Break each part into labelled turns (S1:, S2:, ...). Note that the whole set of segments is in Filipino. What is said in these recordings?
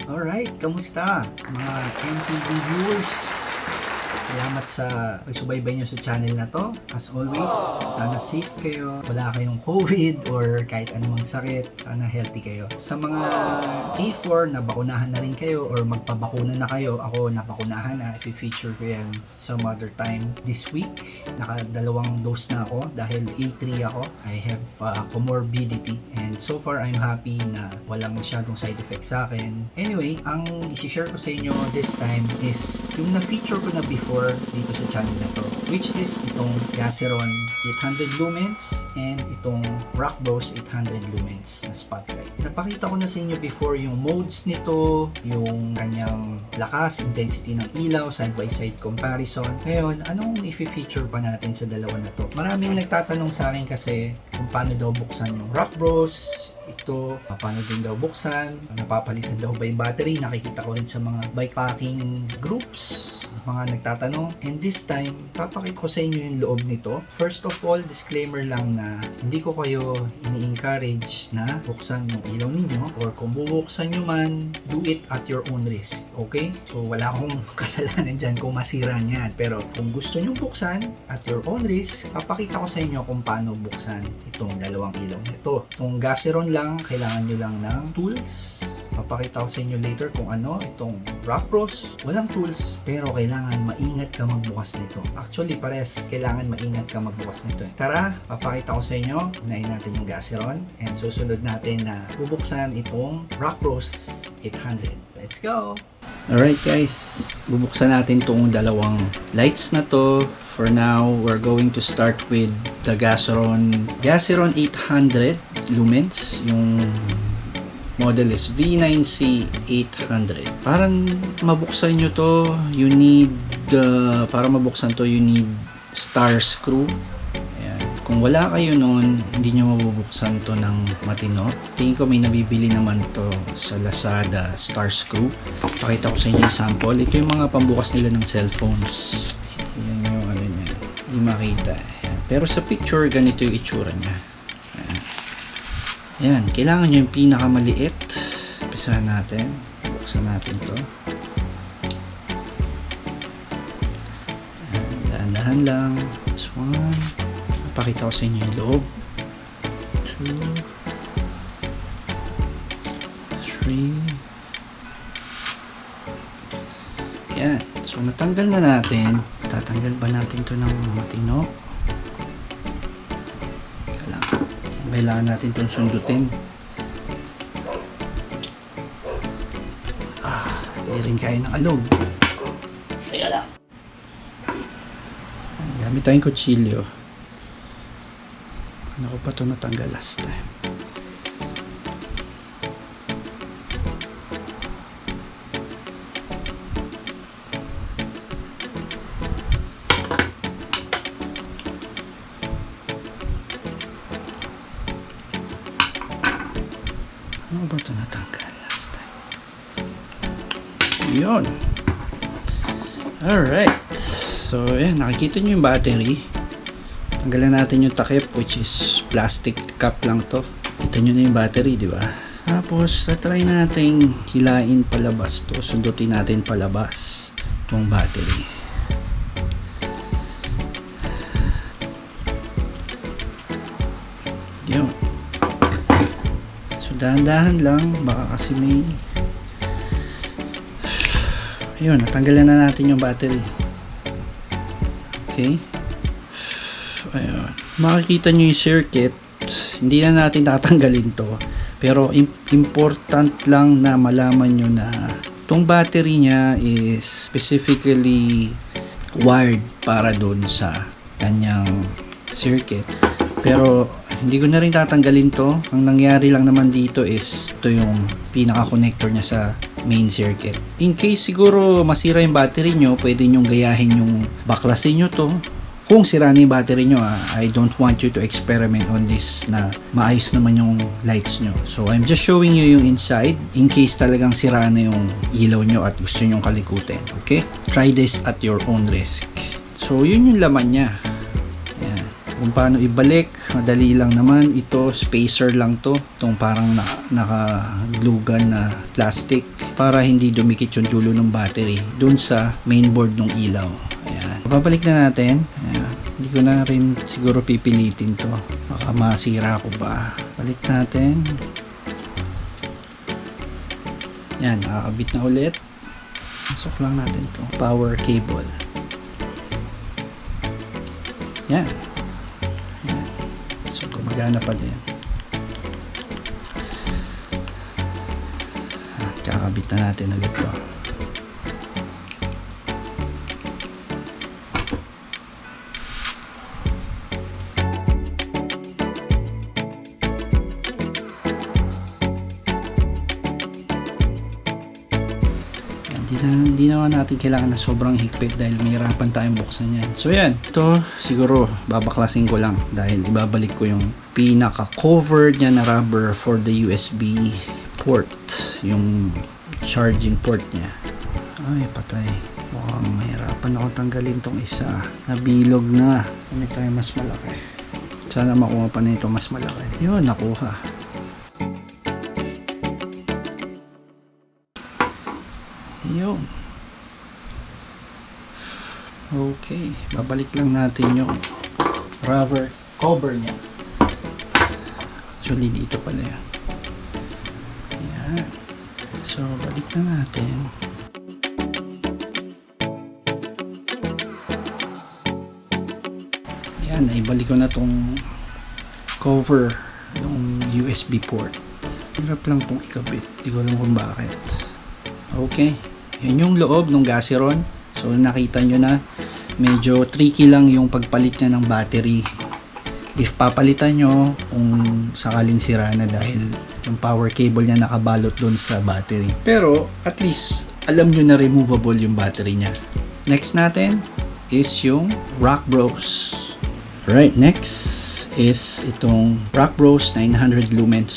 S1: Alright, kamusta mga MTV viewers? Salamat sa pagsubaybay nyo sa channel na to. As always, sana safe kayo, wala kayong COVID or kahit anumang sakit, sana healthy kayo. Sa mga A4 na bakunahan na rin kayo or magpabakuna na kayo, ako napakunahan na, i-feature ko yan some other time this week. Nakadalawang dose na ako dahil A3 ako. I have comorbidity and so far I'm happy na walang masyadong side effects sa akin. Anyway, ang i-share ko sa inyo this time is yung na-feature ko na before dito sa channel na to, which is itong Gaciron 800 lumens and itong Rockbros 800 lumens na spotlight. Napakita ko na sa inyo before yung modes nito, yung kanyang lakas, intensity ng ilaw, side by side comparison. Ngayon, anong i-feature pa natin sa dalawa na to? Maraming nagtatanong sa akin kasi kung paano daw buksan yung Rockbros. Ito, paano din daw buksan, napapalitan daw ba yung battery, nakikita ko rin sa mga bikepacking groups, mga nagtatanong. And this time, papakita ko sa inyo yung loob nito. First of all, disclaimer lang na hindi ko kayo ini-encourage na buksan yung ilaw ninyo, or kung bubuksan nyo man, do it at your own risk, okay? So wala akong kasalanan dyan kung masira niyan, pero kung gusto nyo buksan at your own risk, papakita ko sa inyo kung paano buksan itong dalawang ilaw nito. Itong Gaciron lang, kailangan nyo lang ng tools. Papakita ko sa inyo later kung ano. Itong Rockbros, walang tools, pero kailangan maingat ka magbukas nito. Actually, pares, kailangan maingat ka magbukas nito. Tara, papakita ko sa inyo. Unahin natin yung Gaciron and susunod natin na bubuksan itong Rockbros 800. Let's go! Alright guys, bubuksan natin itong dalawang lights na to. For now, we're going to start with the Gaciron 800 lumens. Yung model is V9C800. Parang mabuksan nyo to, you need, para mabuksan to, you need star screw. Ayan. Kung wala kayo nun, hindi nyo mabubuksan to ng matino. Tingin ko may nabibili naman to sa Lazada, star screw. Pakita ko sa inyo yung sample. Ito yung mga pambukas nila ng cellphones. Ayan yung ano niya. Hindi makita. Ayan. Pero sa picture, ganito yung itsura niya. Ayan, kailangan nyo yung pinakamaliit. Umpisahan natin. Buksan natin to. Ayan, dahan-dahan lang. This one. Napakita ko sa inyo yung loob. 2, 3. Ayan. So, natanggal na natin. Tatanggal ba natin to ng matino? Kailangan natin itong sundutin. Hindi rin kaya ng alog. Kaya lang. Gamit tayong kutsilyo. Ano ko pa ito natanggal last time? Ano ba ito natanggal last time? Yun. Alright. So, ayan. Nakikita nyo yung battery. Tanggalan natin yung takip, which is plastic cap lang to. Kita nyo na yung battery, di ba? Tapos, try natin hilain palabas to. Sundutin natin palabas itong battery. Yun. Dahan-dahan lang, baka kasi may ayun, natanggalan na natin yung battery. Okay, ayun, makikita nyo yung circuit. Hindi na natin tatanggalin to, pero important lang na malaman nyo na itong battery nya is specifically wired para dun sa kanyang circuit. Pero hindi ko na rin tatanggalin to. Ang nangyari lang naman dito is ito yung pinaka-connector niya sa main circuit. In case siguro masira yung battery nyo, pwede nyo gayahin yung baklasin nyo to. Kung sira na yung battery nyo, I don't want you to experiment on this na maayos naman yung lights nyo. So I'm just showing you yung inside in case talagang sira na yung ilaw nyo at gusto nyo kalikutin. Okay? Try this at your own risk. So yun yung laman niya. Ayan. Kung paano ibalik, madali lang naman. Ito, spacer lang to. Itong parang naka-glue gun na plastic para hindi dumikit yung dulo ng battery dun sa mainboard ng ilaw. Ayan. Babalik na natin. Ayan. Hindi ko na rin siguro pipilitin to. Baka masira ko pa. Balik natin. Yan, nakakabit na ulit. Pasok lang natin to. Power cable. Yan. Yan. So, gumagana pa din. At kakabit na natin ulit to. Hindi naman natin kailangan na sobrang higpit dahil mahirapan tayong buksan yan. So yan, ito siguro babaklasin ko lang dahil ibabalik ko yung pinaka cover niya na rubber for the USB port, yung charging port niya. Ay patay, mukhang mahirapan ako tanggalin tong isa. Nabilog na. May tayo mas malaki. Sana makuha pa na ito mas malaki. Yun, nakuha. Yun. Okay, babalik lang natin yung rubber cover niya. Actually dito pala yan. Ayan. So balik na natin. Ayan, naibalik ko na tong cover ng USB port. Hirap lang tong ikabit, hindi ko alam kung bakit. Okay, yan yung loob ng Gaciron. So nakita nyo na medyo tricky lang yung pagpalit niya ng battery. If papalitan nyo kung sakaling sira na dahil yung power cable niya nakabalot doon sa battery. Pero at least alam nyo na removable yung battery niya. Next natin is yung Rockbros. Right, next is itong Rockbros 900 lumens.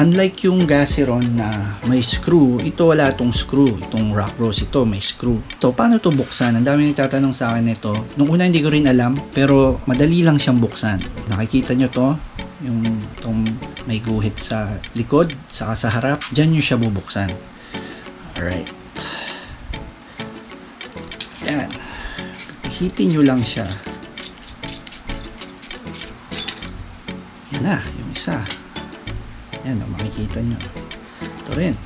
S1: Unlike yung Gaciron na may screw, ito wala itong screw. Itong Rockbros ito may screw. Ito, paano ito buksan? Ang dami nagtatanong sa akin nito. Nung una hindi ko rin alam, pero madali lang siyang buksan. Nakikita nyo to, yung itong may guhit sa likod, saka sa harap. Diyan nyo siya bubuksan. Alright. Yan. Hitin nyo lang siya. Yan na, yung isa. Yan, makikita nyo. Ito rin.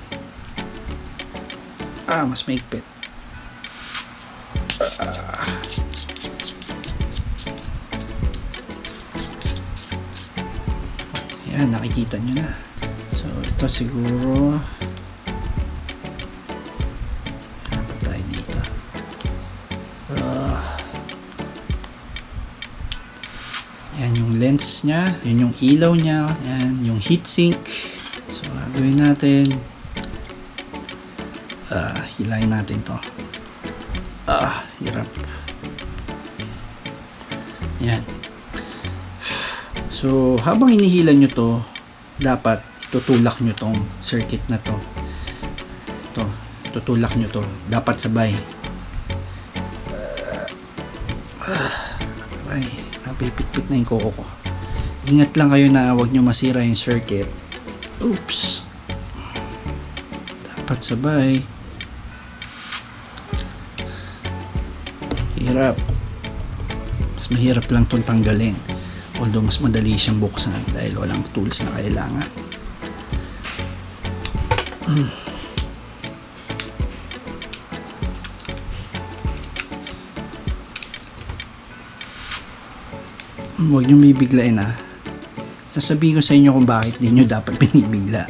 S1: Mas maigpit. Yan, nakikita nyo na. So, ito siguro ano pa tayo dito? Yan yung lens nya, yun yung ilaw nya, yan yung heatsink. So gagawin natin, hilahin natin to. Hirap. Yan. So habang inihila nyo to, dapat itutulak nyo tong circuit na to. Ito, itutulak nyo to, dapat sabay. Pipit-pit na yung koko ko. Ingat lang kayo na huwag nyo masira yung circuit. Oops. Dapat sabay. Hirap. Mas mahirap lang itong tanggalin. Although mas madali siyang buksan dahil walang tools na kailangan. Huwag nyo bibiglain ha. Sasabihin ko sa inyo kung bakit di nyo dapat binibigla.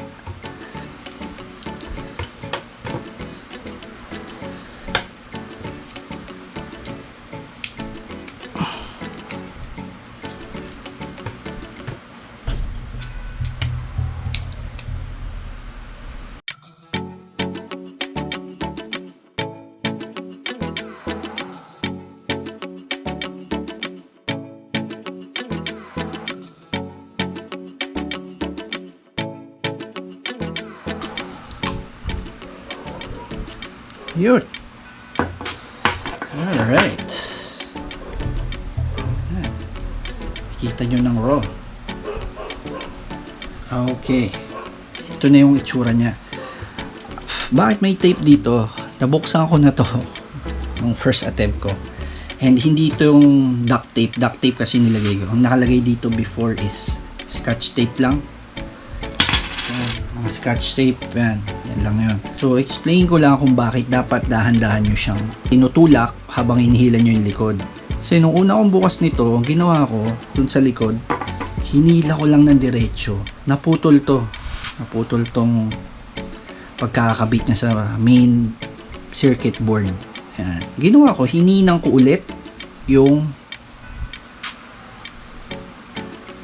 S1: Yun. Alright. Kita nyo ng raw. Okay. Ito na yung itsura niya. Bakit may tape dito? Nabuksan ko na to yung first attempt ko. And hindi ito yung duct tape. Duct tape kasi nilagay ko. Ang nakalagay dito before is scotch tape lang. Mga scotch tape. Yan lang yun. So, explain ko lang kung bakit dapat dahan-dahan nyo siyang tinutulak habang hinihila nyo yung likod. Kasi nung una kong bukas nito, ang ginawa ko dun sa likod, hinila ko lang ng diretso. Naputol to. Naputol tong pagkakabit niya sa main circuit board. Ayan. Ginawa ko, hininang ko ulit yung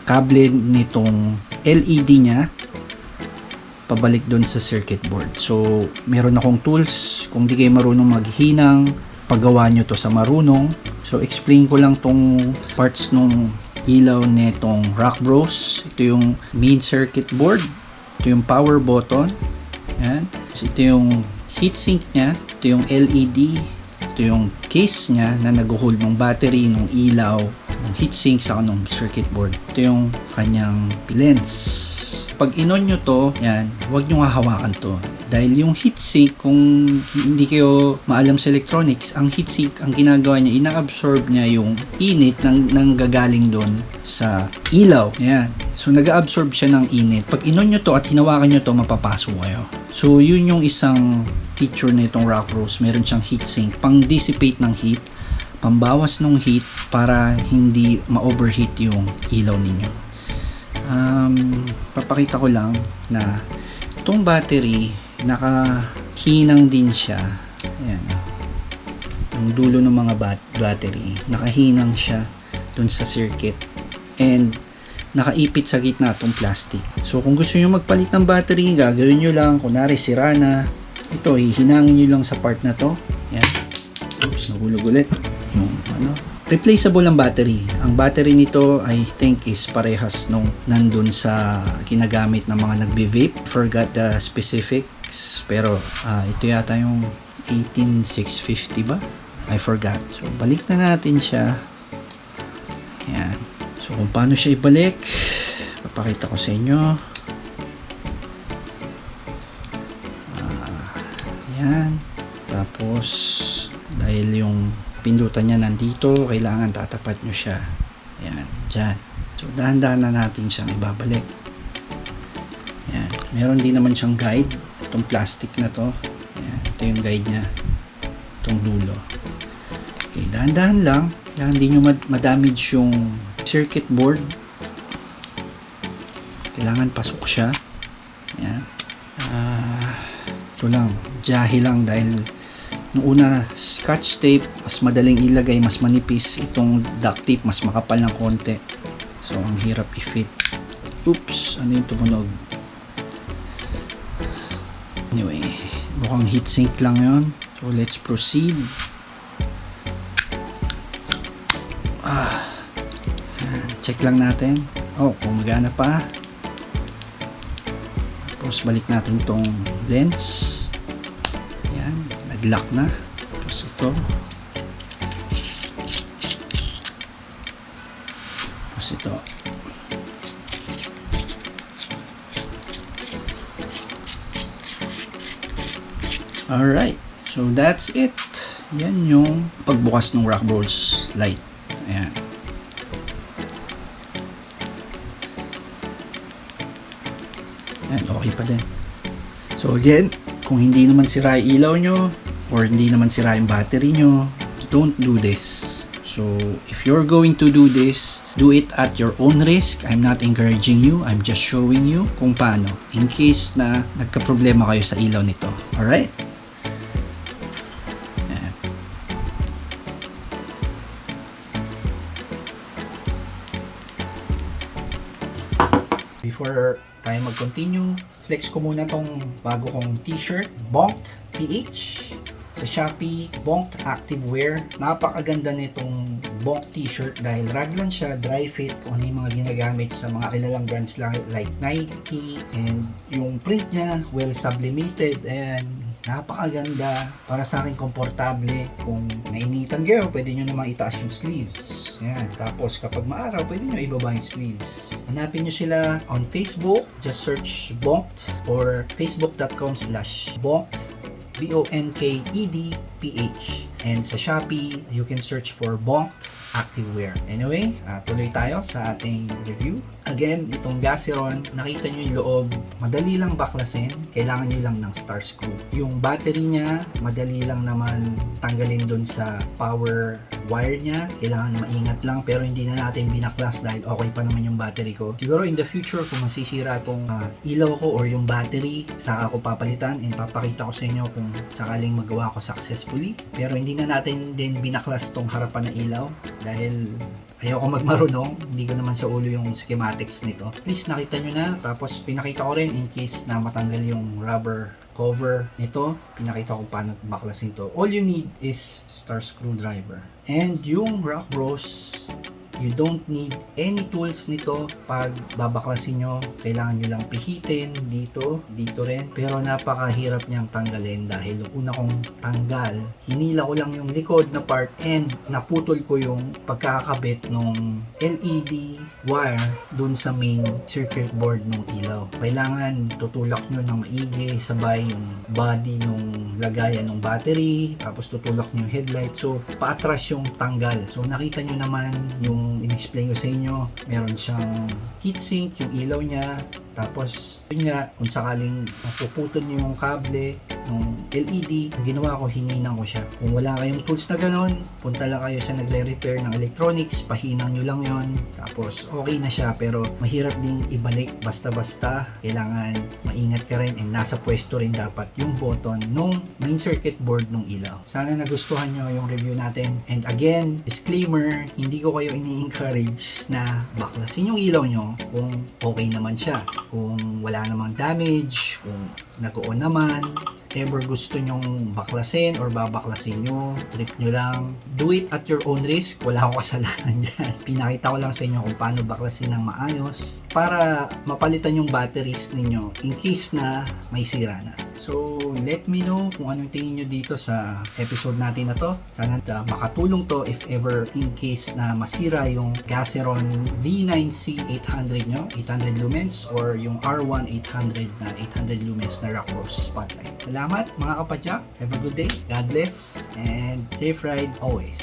S1: kable nitong LED niya pabalik doon sa circuit board. So, meron akong tools. Kung di kayo marunong maghinang, paggawa nyo to sa marunong. So, explain ko lang tong parts nung ilaw nitong Rockbros. Ito yung main circuit board. Ito yung power button. Ayan. Ito yung heatsink niya. Ito yung LED. Ito yung case niya na nag-hold ng battery, ng ilaw, ng heatsink sa ng circuit board. Ito yung kanyang lens. Pag inon nyo to, yan, huwag nyo hahawakan to. Dahil yung heatsink, kung hindi kayo maalam sa electronics, ang heatsink, ang ginagawa niya, ina-absorb niya yung init ng gagaling doon sa ilaw. Yan. So, nag-absorb siya ng init. Pag inon nyo to at hinawakan nyo to, mapapasok kayo. So, yun yung isang feature na itong Rockbros. Meron siyang heatsink, pang-dissipate ng heat, pambawas ng heat para hindi ma-overheat yung ilaw ninyo. Papakita ko lang na itong battery, nakahinang din siya. Ayan. Yung dulo ng mga battery, nakahinang siya dun sa circuit. And nakaipit sa gitna itong plastic. So, kung gusto nyo magpalit ng battery, gagawin nyo lang. Kunwari, sira na. Ito, hihinangin nyo lang sa part na to. Yan. Oops, nahulog ulit. Yung replaceable ang battery. Ang battery nito, I think, is parehas nung nandun sa ginagamit ng mga nagbe-vape. Forgot the specifics. Pero, ito yata yung 18650 ba? I forgot. So, balik na natin siya. Yan. So, kung paano siya ibalik, papakita ko sa inyo. Yan. Tapos, dahil yung pindutan niya nandito, kailangan tatapat nyo siya. Yan. Dyan. So, dahan-dahan na natin siyang ibabalik. Yan. Meron din naman siyang guide. Itong plastic na to. Yan. Ito yung guide niya. Itong dulo. Okay. Dahan-dahan lang. Dahan hindi nyo madamage yung circuit board. Kailangan pasok siya. Yan. Ito lang. Jahe lang dahil nung una, scotch tape, mas madaling ilagay, mas manipis. Itong duct tape, mas makapal ng konti. So, ang hirap i-fit. Oops! Ano yung tumunog? Anyway, mukhang heatsink lang yon. So, let's proceed. Check lang natin. Oh, gumagana pa. Tapos, balik natin tong lens. Yan, nag-lock na. Tapos ito. Tapos ito. Alright. So, that's it. Yan yung pagbukas ng Rockbros light. Ayan. Ayan, okay pa din. So, again, kung hindi naman sira yung ilaw nyo or hindi naman sira yung battery nyo, don't do this. So, if you're going to do this, do it at your own risk. I'm not encouraging you. I'm just showing you kung paano in case na nagka-problema kayo sa ilaw nito. Alright? Ayan. Before tayo mag-continue, flex ko muna tong bago kong t-shirt, Bonked PH. Sa Shopee, Bonked Activewear. Napakaganda nitong Bonked t-shirt dahil raglan siya, dry fit, kung ano yung mga ginagamit sa mga kilalang brands lang like Nike, and yung print niya, well sublimated, and Napakaganda. Para sa akin, komportable. Kung nainitan kayo, pwede nyo namang itaas yung sleeves. Yan. Tapos kapag maaraw, pwede nyo ibaba yung sleeves. Hanapin nyo sila on Facebook. Just search Bonkt or facebook.com/Bonkt. BONKEDPH. And sa Shopee, you can search for Bonkt Activewear. Anyway, tuloy tayo sa ating review. Again, itong Gaciron, nakita nyo yung loob, madali lang baklasin, kailangan nyo lang ng star screw. Yung battery niya, madali lang naman tanggalin dun sa power wire niya, kailangan maingat lang, pero hindi na natin binaklas dahil okay pa naman yung battery ko. Siguro in the future, kung masisira itong ilaw ko or yung battery, saka ako papalitan and papakita ko sa inyo kung sakaling magawa ko successfully. Pero hindi na natin din binaklas tong harapan na ilaw dahil ayoko magmarunong, hindi ko naman sa ulo yung schematics nito. At least nakita nyo na, tapos pinakita ko rin in case na matanggal yung rubber cover nito, pinakita ko paano baklasin to. All you need is star screwdriver. And yung Rockbros, you don't need any tools nito pag babaklasin nyo. Kailangan nyo lang pihitin dito rin. Pero napakahirap niyang tanggalin dahil yung una kong tanggal, hinila ko lang yung likod na part and naputol ko yung pagkakabit ng LED wire dun sa main circuit board ng ilaw. Kailangan tutulak nyo ng maigi, sabay yung body nung lagayan ng battery, tapos tutulak nyo yung headlight. So, paatras yung tanggal. So, nakita nyo naman yung in-explain ko sa inyo, meron siyang heatsink, yung ilaw niya, tapos yun nga, kung sakaling mapuputol niyo yung kable ng LED, ang ginawa ko, hininang ko siya. Kung wala kayong tools na ganon, punta lang kayo sa nagre-repair ng electronics, pahinang nyo lang yon, tapos okay na siya. Pero mahirap din ibalik basta-basta, kailangan maingat ka rin and nasa pwesto rin dapat yung button nung main circuit board ng ilaw. Sana nagustuhan nyo yung review natin. And again, disclaimer, hindi ko kayo ini-encourage na baklasin yung ilaw nyo kung okay naman siya, kung wala namang damage, kung nag-on naman. Ever gusto nyong baklasin or babaklasin nyo, trip nyo lang, do it at your own risk. Wala akong kasalanan dyan. Pinakita ko lang sa inyo kung paano baklasin ng maayos para mapalitan yung batteries ninyo in case na may sira na. So, let me know kung anong tingin nyo dito sa episode natin na to. Sana makatulong to if ever in case na masira yung Gaciron V9C 800 nyo, 800 lumens, or yung R1 800 na 800 lumens na Rockbros spotlight. Salamat mga kapadyak. Have a good day. God bless and safe ride always.